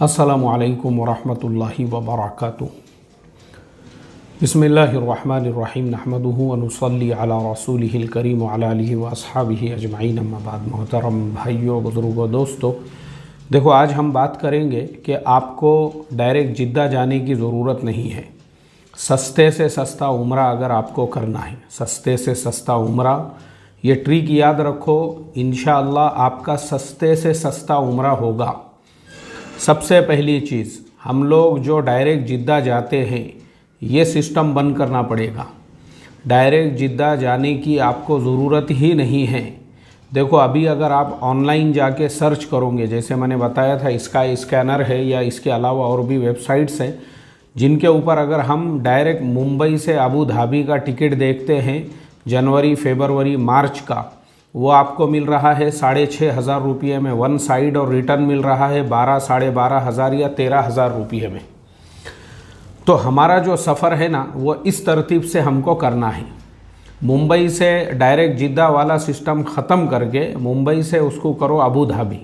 अस्सलामुअलैकुम वरहमतुल्लाहि वबरकातुहू। बिस्मिल्लाहिर्रहमानिर्रहीम नहमदुहु व नुसल्ली अला रसूलिहिल करीम व अला आलिहि व अस्हाबिहि अजमईन अम्मा बाद। मोहतरम भाइयों, बुजुर्गों, दोस्तों, देखो आज हम बात करेंगे कि आपको डायरेक्ट जिद्दा जाने की ज़रूरत नहीं है। सस्ते से सस्ता उम्रा अगर आपको करना है, सस्ते से सस्ता उम्रा, ये ट्रिक याद रखो, इंशाअल्लाह आपका सस्ते से सस्ता उम्रा होगा। सबसे पहली चीज़, हम लोग जो डायरेक्ट जिद्दा जाते हैं ये सिस्टम बंद करना पड़ेगा। डायरेक्ट जिद्दा जाने की आपको ज़रूरत ही नहीं है। देखो अभी अगर आप ऑनलाइन जाके सर्च करोगे, जैसे मैंने बताया था स्काई स्कैनर है या इसके अलावा और भी वेबसाइट्स हैं जिनके ऊपर अगर हम डायरेक्ट मुंबई से अबू धाबी का टिकट देखते हैं जनवरी, फरवरी, मार्च का, वो आपको मिल रहा है 6,500 रुपये में वन साइड और रिटर्न मिल रहा है 12, 12,500 या 13,000 रुपये में। तो हमारा जो सफ़र है ना वो इस तरतीब से हमको करना है। मुंबई से डायरेक्ट जिद्दा वाला सिस्टम ख़त्म करके मुंबई से उसको करो अबू धाबी।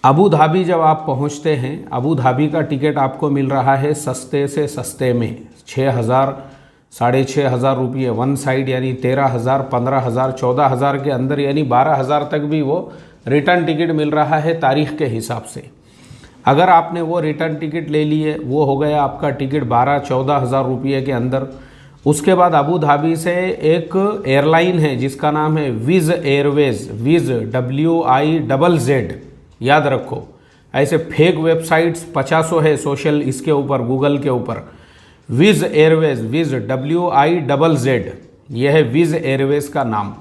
अबू धाबी जब आप पहुंचते हैं, अबू धाबी का टिकट आपको मिल रहा है सस्ते से सस्ते में 6,000, 6,500 रुपये वन साइड, यानी 13,000, 15,000, 14,000 के अंदर, यानी 12,000 तक भी वो रिटर्न टिकट मिल रहा है तारीख़ के हिसाब से। अगर आपने वो रिटर्न टिकट ले लिए, वो हो गया आपका टिकट 12-14,000 रुपये के अंदर। उसके बाद अबू धाबी से एक एयरलाइन है जिसका नाम है विज़ एयरवेज़, विज़ WIZZ, याद रखो। ऐसे फेक वेबसाइट्स 50 है सोशल इसके ऊपर, गूगल के ऊपर। विज़ एयरवेज़, विज़ WIZZ, यह है विज़ एयरवेज़ का नाम।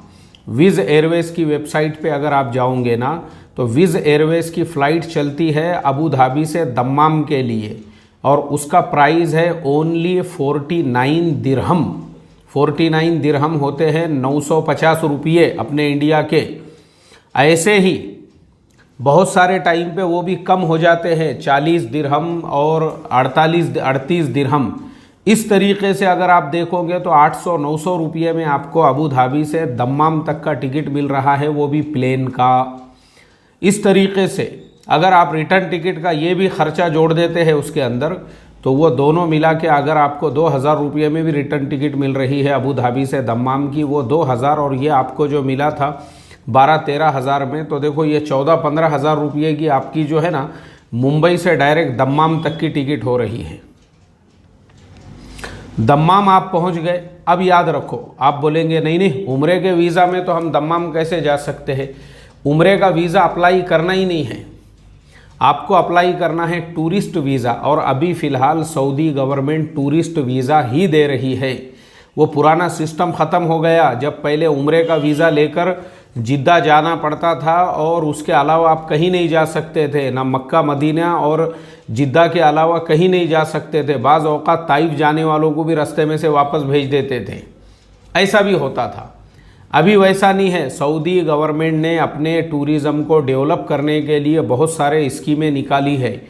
विज़ एयरवेज़ की वेबसाइट पे अगर आप जाओगे ना तो विज़ एयरवेज़ की फ़्लाइट चलती है अबू धाबी से दम्माम के लिए और उसका प्राइस है ओनली 49 दिरहम। 49 दिरहम होते हैं 950 रुपये अपने इंडिया के। ऐसे ही बहुत सारे टाइम पे वो भी कम हो जाते हैं, 40 दिरहम और 38 दिरहम। इस तरीके से अगर आप देखोगे तो 800-900 रुपये में आपको अबू धाबी से दम्माम तक का टिकट मिल रहा है, वो भी प्लेन का। इस तरीके से अगर आप रिटर्न टिकट का ये भी ख़र्चा जोड़ देते हैं उसके अंदर, तो वो दोनों मिला के अगर आपको 2,000 रुपये में भी रिटर्न टिकट मिल रही है अबू धाबी से दम्माम की, वो 2,000 और ये आपको जो मिला था 12-13,000 में, तो देखो ये 14-15,000 रुपये की आपकी जो है ना मुंबई से डायरेक्ट दम्माम तक की टिकट हो रही है। दम्माम आप पहुंच गए। अब याद रखो, आप बोलेंगे नहीं नहीं उम्रे के वीज़ा में तो हम दम्माम कैसे जा सकते हैं। उम्रे का वीज़ा अप्लाई करना ही नहीं है, आपको अप्लाई करना है टूरिस्ट वीज़ा। और अभी फ़िलहाल सऊदी गवर्नमेंट टूरिस्ट वीज़ा ही दे रही है। वो पुराना सिस्टम ख़त्म हो गया जब पहले उम्रे का वीज़ा लेकर जिद्दा जाना पड़ता था और उसके अलावा आप कहीं नहीं जा सकते थे, ना मक्का मदीना और जिद्दा के अलावा कहीं नहीं जा सकते थे। बाज़ औक़ात ताइफ जाने वालों को भी रास्ते में से वापस भेज देते थे, ऐसा भी होता था। अभी वैसा नहीं है। सऊदी गवर्नमेंट ने अपने टूरिज़्म को डेवलप करने के लिए बहुत सारे स्कीमें निकाली है।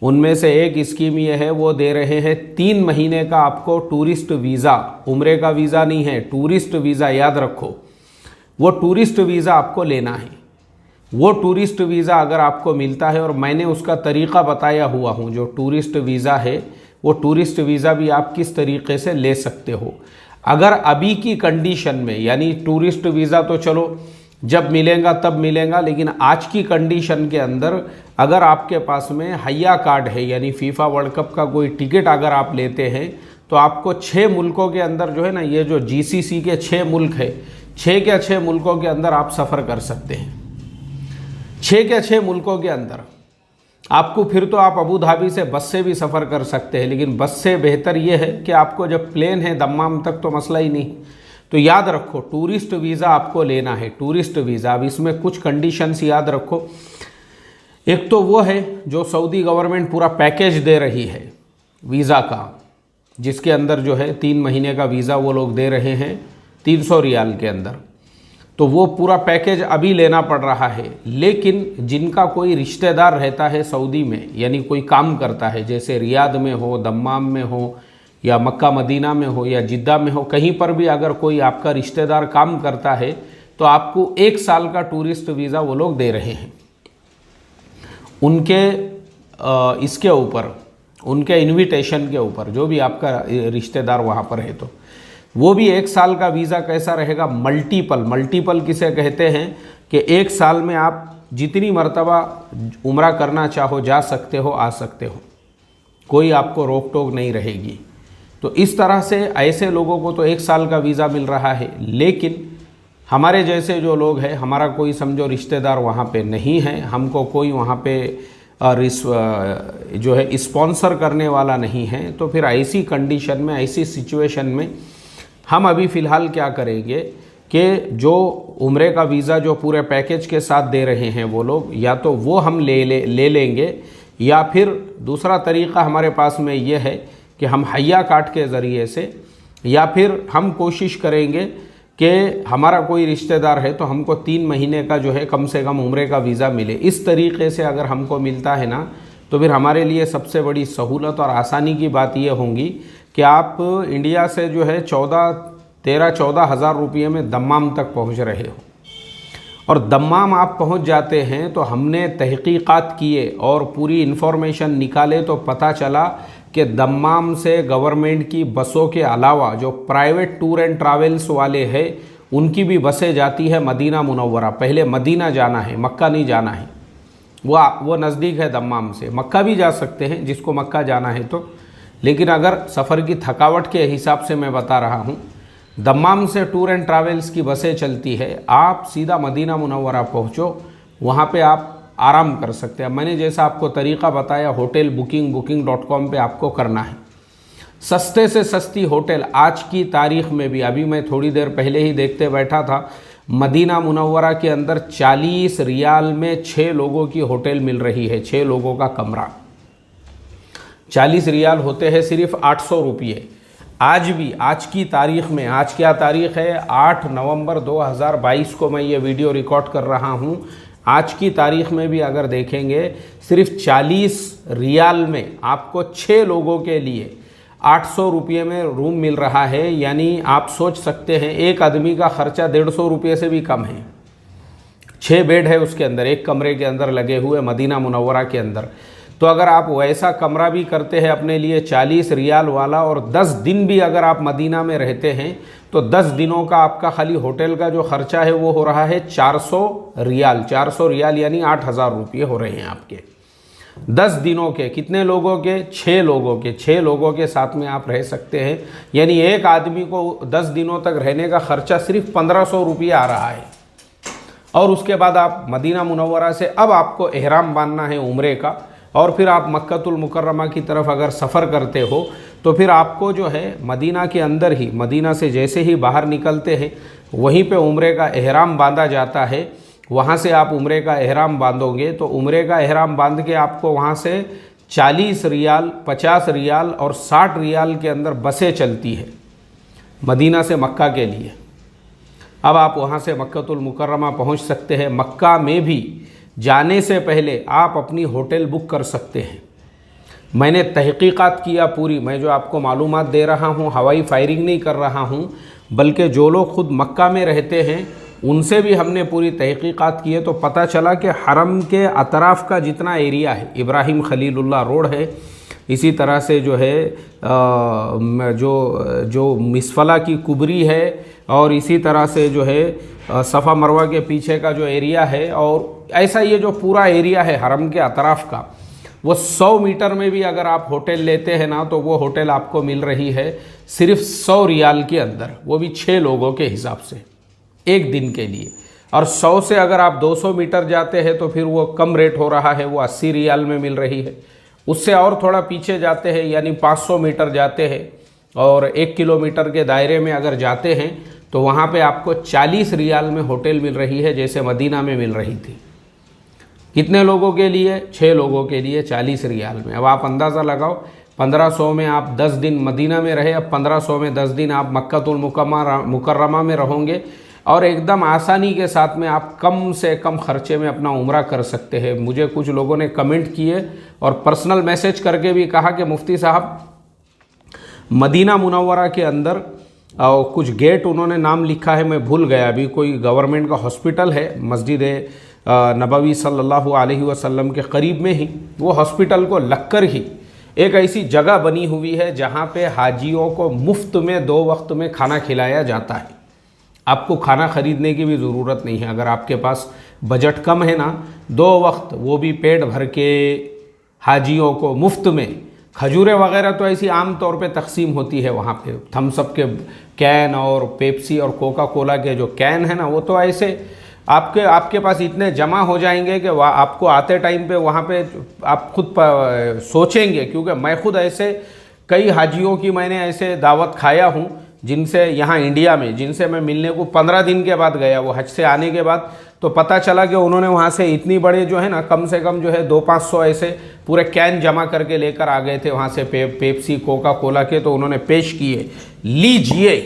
उनमें से एक स्कीम ये है, वो दे रहे हैं 3 महीने का आपको टूरिस्ट वीज़ा। उम्रे का वीज़ा नहीं है, टूरिस्ट वीज़ा, याद रखो। वो टूरिस्ट वीज़ा आपको लेना है। वो टूरिस्ट वीज़ा अगर आपको मिलता है, और मैंने उसका तरीक़ा बताया हुआ हूँ, जो टूरिस्ट वीज़ा है वो टूरिस्ट वीज़ा भी आप किस तरीके से ले सकते हो। अगर अभी की कंडीशन में, यानी टूरिस्ट वीज़ा तो चलो जब मिलेगा तब मिलेगा, लेकिन आज की कंडीशन के अंदर अगर आपके पास में हया कार्ड है, यानी फीफा वर्ल्ड कप का कोई टिकट अगर आप लेते हैं, तो आपको 6 मुल्कों के अंदर जो है ना, ये जो GCC के 6 मुल्क है, 6 के 6 मुल्कों के अंदर आप सफ़र कर सकते हैं। 6 के 6 मुल्कों के अंदर आपको, फिर तो आप अबू धाबी से बस से भी सफ़र कर सकते हैं, लेकिन बस से बेहतर ये है कि आपको जब प्लेन है दम्माम तक तो मसला ही नहीं। तो याद रखो टूरिस्ट वीज़ा आपको लेना है, टूरिस्ट वीज़ा। अब इसमें कुछ कंडीशंस याद रखो। एक तो वो है जो सऊदी गवर्नमेंट पूरा पैकेज दे रही है वीज़ा का, जिसके अंदर जो है 3 महीने का वीज़ा वो लोग दे रहे हैं 300 रियाल के अंदर। तो वो पूरा पैकेज अभी लेना पड़ रहा है। लेकिन जिनका कोई रिश्तेदार रहता है सऊदी में, यानी कोई काम करता है, जैसे रियाद में हो, दम्माम में हो, या मक्का मदीना में हो, या जिद्दा में हो, कहीं पर भी अगर कोई आपका रिश्तेदार काम करता है तो आपको 1 साल का टूरिस्ट वीज़ा वो लोग दे रहे हैं। उनके इसके ऊपर, उनके इनविटेशन के ऊपर, जो भी आपका रिश्तेदार वहाँ पर है, तो वो भी 1 साल का वीज़ा कैसा रहेगा, मल्टीपल किसे कहते हैं कि 1 साल में आप जितनी मर्तबा उम्रा करना चाहो जा सकते हो, आ सकते हो, कोई आपको रोक टोक नहीं रहेगी। तो इस तरह से ऐसे लोगों को तो 1 साल का वीज़ा मिल रहा है। लेकिन हमारे जैसे जो लोग हैं, हमारा कोई समझो रिश्तेदार वहाँ पे नहीं है, हमको कोई वहाँ पे जो है स्पॉन्सर करने वाला नहीं है, तो फिर ऐसी कंडीशन में, ऐसी सिचुएशन में हम अभी फ़िलहाल क्या करेंगे कि जो उम्रे का वीज़ा जो पूरे पैकेज के साथ दे रहे हैं वो लोग, या तो वो हम ले लेंगे, या फिर दूसरा तरीक़ा हमारे पास में ये है कि हम हया कार्ड के ज़रिए से, या फिर हम कोशिश करेंगे कि हमारा कोई रिश्तेदार है तो हमको 3 महीने का जो है कम से कम उम्रे का वीज़ा मिले। इस तरीक़े से अगर हमको मिलता है ना, तो फिर हमारे लिए सबसे बड़ी सहूलत और आसानी की बात यह होगी कि आप इंडिया से जो है 13-14 हज़ार रुपये में दम्माम तक पहुंच रहे हो, और दम्माम आप पहुंच जाते हैं तो हमने तहकीकात किए और पूरी इन्फॉर्मेशन निकाले तो पता चला कि दम्माम से गवर्नमेंट की बसों के अलावा जो प्राइवेट टूर एंड ट्रैवल्स वाले हैं उनकी भी बसें जाती है मदीना मुनव्वरा। पहले मदीना जाना है, मक्का नहीं जाना है, वो नज़दीक है दम्माम से, मक्का भी जा सकते हैं जिसको मक्का जाना है तो। लेकिन अगर सफ़र की थकावट के हिसाब से मैं बता रहा हूँ, दम्माम से टूर एंड ट्रैवल्स की बसें चलती है, आप सीधा मदीना मुनव्वरा पहुँचो, वहाँ पे आप आराम कर सकते हैं। मैंने जैसा आपको तरीक़ा बताया, होटल booking.com पे आपको करना है। सस्ते से सस्ती होटल आज की तारीख़ में भी, अभी मैं थोड़ी देर पहले ही देखते बैठा था, मदीना मुनव्वरा के अंदर 40 रियाल में 6 लोगों की होटल मिल रही है, 6 लोगों का कमरा। 40 रियाल होते हैं सिर्फ 800 रुपये। आज भी, आज की तारीख़ में, आज क्या तारीख़ है, 8 नवंबर 2022 को मैं ये वीडियो रिकॉर्ड कर रहा हूँ। आज की तारीख़ में भी अगर देखेंगे, सिर्फ 40 रियाल में आपको 6 लोगों के लिए 800 रुपये में रूम मिल रहा है। यानी आप सोच सकते हैं एक आदमी का ख़र्चा 150 रुपये से भी कम है। 6 बेड है उसके अंदर, एक कमरे के अंदर लगे हुए मदीना मुनव्वरा के अंदर। तो अगर आप वैसा कमरा भी करते हैं अपने लिए 40 रियाल वाला, और 10 दिन भी अगर आप मदीना में रहते हैं, तो 10 दिनों का आपका खाली होटल का जो ख़र्चा है वो हो रहा है 400 रियाल। 400 रियाल यानी 8000 रुपये हो रहे हैं आपके 10 दिनों के। कितने लोगों के? 6 लोगों के। 6 लोगों के साथ में आप रह सकते हैं। यानी एक आदमी को 10 दिनों तक रहने का ख़र्चा सिर्फ 1500 रुपये आ रहा है। और उसके बाद आप मदीना मुनव्वरा से अब आपको एहराम बांधना है उम्रे का, और फिर आप मक्कतुल मुकर्रमा की तरफ अगर सफ़र करते हो तो फिर आपको जो है मदीना के अंदर ही, मदीना से जैसे ही बाहर निकलते हैं वहीं पे उम्रे का एहराम बांधा जाता है। वहाँ से आप उम्रे का एहराम बांधोगे तो उम्रे का एहराम बांध के आपको वहाँ से 40 रियाल, 50 रियाल और 60 रियाल के अंदर बसें चलती है मदीना से मक्का के लिए। अब आप वहाँ से मक्कतुल मुकर्रमा पहुँच सकते हैं। मक्का में भी जाने से पहले आप अपनी होटल बुक कर सकते हैं। मैंने तहकीकात किया पूरी, मैं जो आपको मालूमात दे रहा हूँ हवाई फायरिंग नहीं कर रहा हूँ, बल्कि जो लोग खुद मक्का में रहते हैं उनसे भी हमने पूरी तहकीकात की है। तो पता चला कि हरम के अतराफ़ का जितना एरिया है, इब्राहिम खलीलुल्लाह रोड है, इसी तरह से जो है जो मिसफला की कुबरी है, और इसी तरह से जो है सफ़ा मरवा के पीछे का जो एरिया है, और ऐसा ये जो पूरा एरिया है हरम के अतराफ़ का, वो 100 मीटर में भी अगर आप होटल लेते हैं ना, तो वो होटल आपको मिल रही है सिर्फ 100 रियाल के अंदर, वो भी 6 लोगों के हिसाब से एक दिन के लिए। और 100 से अगर आप 200 मीटर जाते हैं तो फिर वो कम रेट हो रहा है, वो 80 रियाल में मिल रही है। उससे और थोड़ा पीछे जाते हैं, यानी 500 मीटर जाते हैं और 1 किलोमीटर के दायरे में अगर जाते हैं तो वहाँ पे आपको 40 रियाल में होटल मिल रही है, जैसे मदीना में मिल रही थी। कितने लोगों के लिए? 6 लोगों के लिए 40 रियाल में। अब आप अंदाज़ा लगाओ, 1500 में आप 10 दिन मदीना में रहे, अब 1500 में 10 दिन आप मक्कतुल मुकर्रमा में रहोगे, और एकदम आसानी के साथ में आप कम से कम ख़र्चे में अपना उम्रा कर सकते हैं। मुझे कुछ लोगों ने कमेंट किए और पर्सनल मैसेज करके भी कहा कि मुफ्ती साहब, मदीना मुनव्वरा के अंदर कुछ गेट उन्होंने नाम लिखा है, मैं भूल गया अभी, कोई गवर्नमेंट का हॉस्पिटल है, मस्जिद नबवी सल्लल्लाहु अलैहि वसल्लम के करीब में ही वो हॉस्पिटल को लगकर ही एक ऐसी जगह बनी हुई है जहाँ पे हाजियों को मुफ्त में 2 वक्त में खाना खिलाया जाता है। आपको खाना खरीदने की भी ज़रूरत नहीं है। अगर आपके पास बजट कम है ना, 2 वक्त वो भी पेट भर के हाजियों को मुफ्त में, खजूरें वगैरह तो ऐसी आम तौर पे तकसीम होती है वहाँ पे, थम्स अप के कैन और पेप्सी और कोका कोला के जो कैन है ना, वो तो ऐसे आपके पास इतने जमा हो जाएंगे कि वह आपको आते टाइम पे वहाँ पे आप खुद सोचेंगे। क्योंकि मैं खुद ऐसे कई हाजियों की मैंने ऐसे दावत खाया हूँ जिनसे यहाँ इंडिया में, जिनसे मैं मिलने को 15 दिन के बाद गया, वो हज से आने के बाद, तो पता चला कि उन्होंने वहाँ से इतनी बड़े जो है ना, कम से कम जो है 200-500 ऐसे पूरे कैन जमा करके लेकर आ गए थे वहाँ से पेप्सी कोका कोला के। तो उन्होंने पेश किए, लीजिए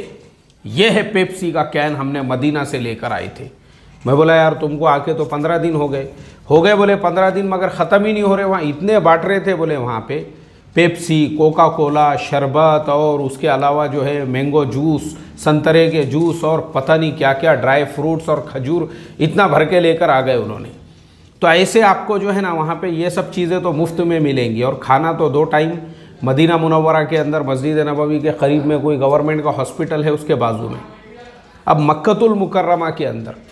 ये है पेप्सी का कैन, हमने मदीना से लेकर आए थे। मैं बोला यार तुमको आके तो 15 दिन हो गए। बोले 15 दिन मगर ख़त्म ही नहीं हो रहे, वहाँ इतने बांट रहे थे बोले वहाँ पे पेप्सी कोका कोला शरबत और उसके अलावा जो है मैंगो जूस, संतरे के जूस और पता नहीं क्या क्या ड्राई फ्रूट्स और खजूर, इतना भर के लेकर आ गए उन्होंने। तो ऐसे आपको जो है ना वहाँ पे ये सब चीज़ें तो मुफ्त में मिलेंगी। और खाना तो 2 टाइम मदीना मुनव्वरा के अंदर मस्जिद नबवी के करीब में कोई गवर्नमेंट का हॉस्पिटल है, उसके बाजू में। अब मक्कतुल मुकर्रमा के अंदर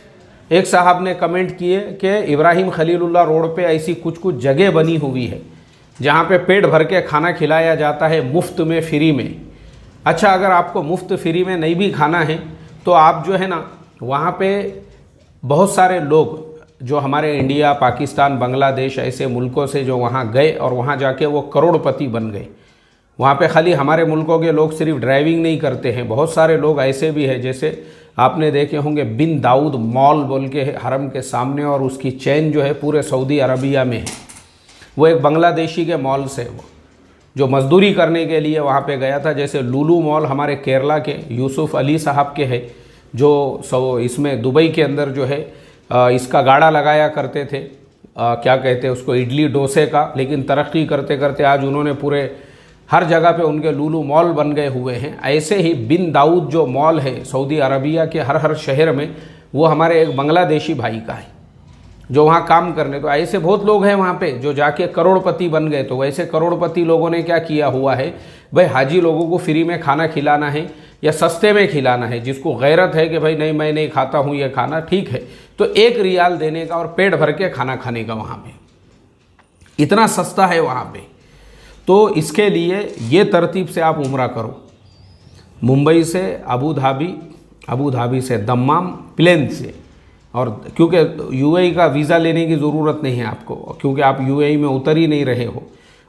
एक साहब ने कमेंट किए कि इब्राहिम खलीलुल्लाह रोड पे ऐसी कुछ जगह बनी हुई है जहाँ पे पेट भर के खाना खिलाया जाता है मुफ्त में, फ्री में। अच्छा, अगर आपको मुफ्त फ्री में नहीं भी खाना है तो आप जो है ना वहाँ पे बहुत सारे लोग जो हमारे इंडिया, पाकिस्तान, बांग्लादेश ऐसे मुल्कों से जो वहाँ गए और वहाँ जाके वो करोड़पति बन गए। वहाँ पे खाली हमारे मुल्कों के लोग सिर्फ ड्राइविंग नहीं करते हैं, बहुत सारे लोग ऐसे भी हैं, जैसे आपने देखे होंगे बिन दाऊद मॉल बोल के हरम के सामने, और उसकी चेन जो है पूरे सऊदी अरबिया में है। वो एक बांग्लादेशी के मॉल से वो जो मजदूरी करने के लिए वहाँ पे गया था। जैसे लुलु मॉल हमारे केरला के यूसुफ अली साहब के है, जो इसमें दुबई के अंदर जो है इसका गाड़ा लगाया करते थे, क्या कहते हैं उसको, इडली डोसे का। लेकिन तरक्की करते करते आज उन्होंने पूरे हर जगह पे उनके लुलु मॉल बन गए हुए हैं। ऐसे ही बिन दाऊद जो मॉल है सऊदी अरबिया के हर शहर में, वो हमारे एक बांग्लादेशी भाई का है जो वहाँ काम करने। तो ऐसे बहुत लोग हैं वहाँ पे जो जाके करोड़पति बन गए। तो वैसे करोड़पति लोगों ने क्या किया हुआ है भाई, हाजी लोगों को फ्री में खाना खिलाना है या सस्ते में खिलाना है। जिसको गैरत है कि भाई नहीं मैं नहीं खाता हूँ ये खाना, ठीक है, तो 1 रियाल देने का और पेट भर के खाना खाने का वहाँ पे, इतना सस्ता है वहाँ पे। तो इसके लिए ये तरतीब से आप उम्रा करो, मुंबई से अबू धाबी से दम्माम प्लेन से। और क्योंकि यूएई का वीज़ा लेने की ज़रूरत नहीं है आपको, क्योंकि आप यूएई में उतर ही नहीं रहे हो।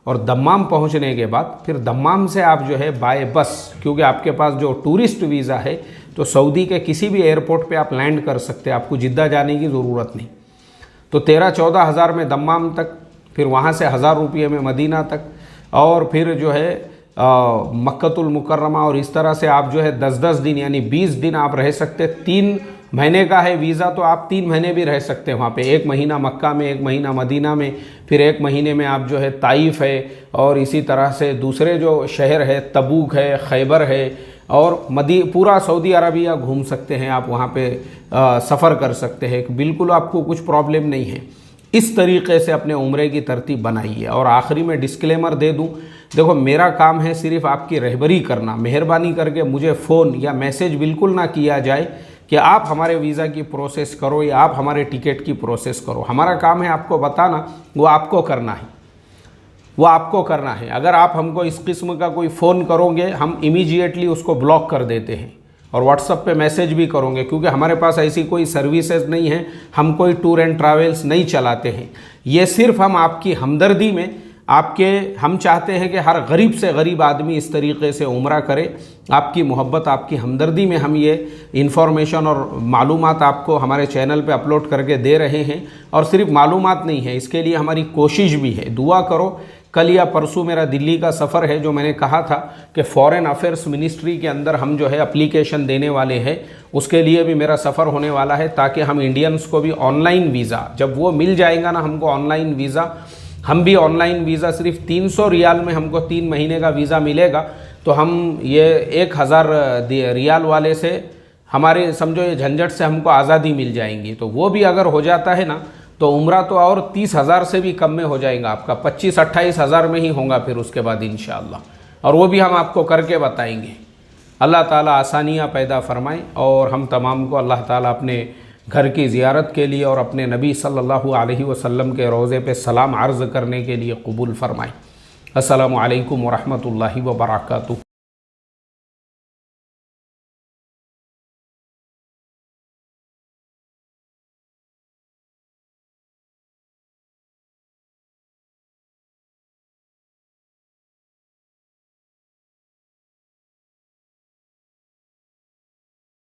और दम्माम पहुंचने के बाद फिर दम्माम से आप जो है बाय बस, क्योंकि आपके पास जो टूरिस्ट वीज़ा है तो सऊदी के किसी भी एयरपोर्ट पे आप लैंड कर सकते हैं, आपको जिद्दा जाने की ज़रूरत नहीं। तो 13-14 हज़ार में दम्माम तक, फिर वहाँ से 1000 रुपये में मदीना तक, और फिर जो है मक्कतुल मुकर्रमा। और इस तरह से आप जो है 10-10 दिन यानी 20 दिन आप रह सकते। 3 महीने का है वीज़ा तो आप 3 महीने भी रह सकते हैं वहाँ पे। 1 महीना मक्का में, 1 महीना मदीना में, फिर 1 महीने में आप जो है ताइफ है, और इसी तरह से दूसरे जो शहर है तबूक है, खैबर है, और पूरा सऊदी अरबिया घूम सकते हैं आप, वहाँ पे सफ़र कर सकते हैं, बिल्कुल आपको कुछ प्रॉब्लम नहीं है। इस तरीके से अपने उम्रे की तरतीब बनाइए। और आखिरी में डिस्क्लेमर दे दूं, देखो मेरा काम है सिर्फ आपकी रहबरी करना। मेहरबानी करके मुझे फ़ोन या मैसेज बिल्कुल ना किया जाए कि आप हमारे वीज़ा की प्रोसेस करो या आप हमारे टिकट की प्रोसेस करो। हमारा काम है आपको बताना, वो आपको करना है, वो आपको करना है। अगर आप हमको इस किस्म का कोई फ़ोन करोगे, हम इमीडिएटली उसको ब्लॉक कर देते हैं और व्हाट्सएप पे मैसेज भी करोगे, क्योंकि हमारे पास ऐसी कोई सर्विसेज नहीं है, हम कोई टूर एंड ट्रैवल्स नहीं चलाते हैं। ये सिर्फ हम आपकी हमदर्दी में हम चाहते हैं कि हर गरीब से गरीब आदमी इस तरीके से उम्रा करे। आपकी मोहब्बत, आपकी हमदर्दी में हम ये इन्फॉर्मेशन और मालूमात आपको हमारे चैनल पे अपलोड करके दे रहे हैं। और सिर्फ मालूमात नहीं है, इसके लिए हमारी कोशिश भी है। दुआ करो, कल या परसों मेरा दिल्ली का सफ़र है, जो मैंने कहा था कि फॉरेन अफेयर्स मिनिस्ट्री के अंदर हम जो है एप्लीकेशन देने वाले हैं, उसके लिए भी मेरा सफ़र होने वाला है, ताकि हम इंडियंस को भी ऑनलाइन वीज़ा, जब वो मिल जाएगा ना हमको ऑनलाइन वीज़ा, हम भी ऑनलाइन वीज़ा सिर्फ 300 रियाल में हमको 3 महीने का वीज़ा मिलेगा। तो हम ये 1000 रियाल वाले से हमारे समझो ये झंझट से हमको आज़ादी मिल जाएंगी। तो वो भी अगर हो जाता है ना, तो उम्रा तो और 30,000 से भी कम में हो जाएगा आपका, 25-28 हज़ार में ही होगा फिर उसके बाद इंशाअल्लाह, और वो भी हम आपको करके बताएंगे। अल्लाह ताला आसानियाँ पैदा फरमाए और हम तमाम को अल्लाह ताला अपने घर की ज़ियारत के लिए और अपने नबी सल्लल्लाहु अलैहि वसल्लम के रोज़े पे सलाम अर्ज़ करने के लिए कबूल फरमाए। अस्सलामु अलैकुम व रहमतुल्लाहि व बरकातुहू।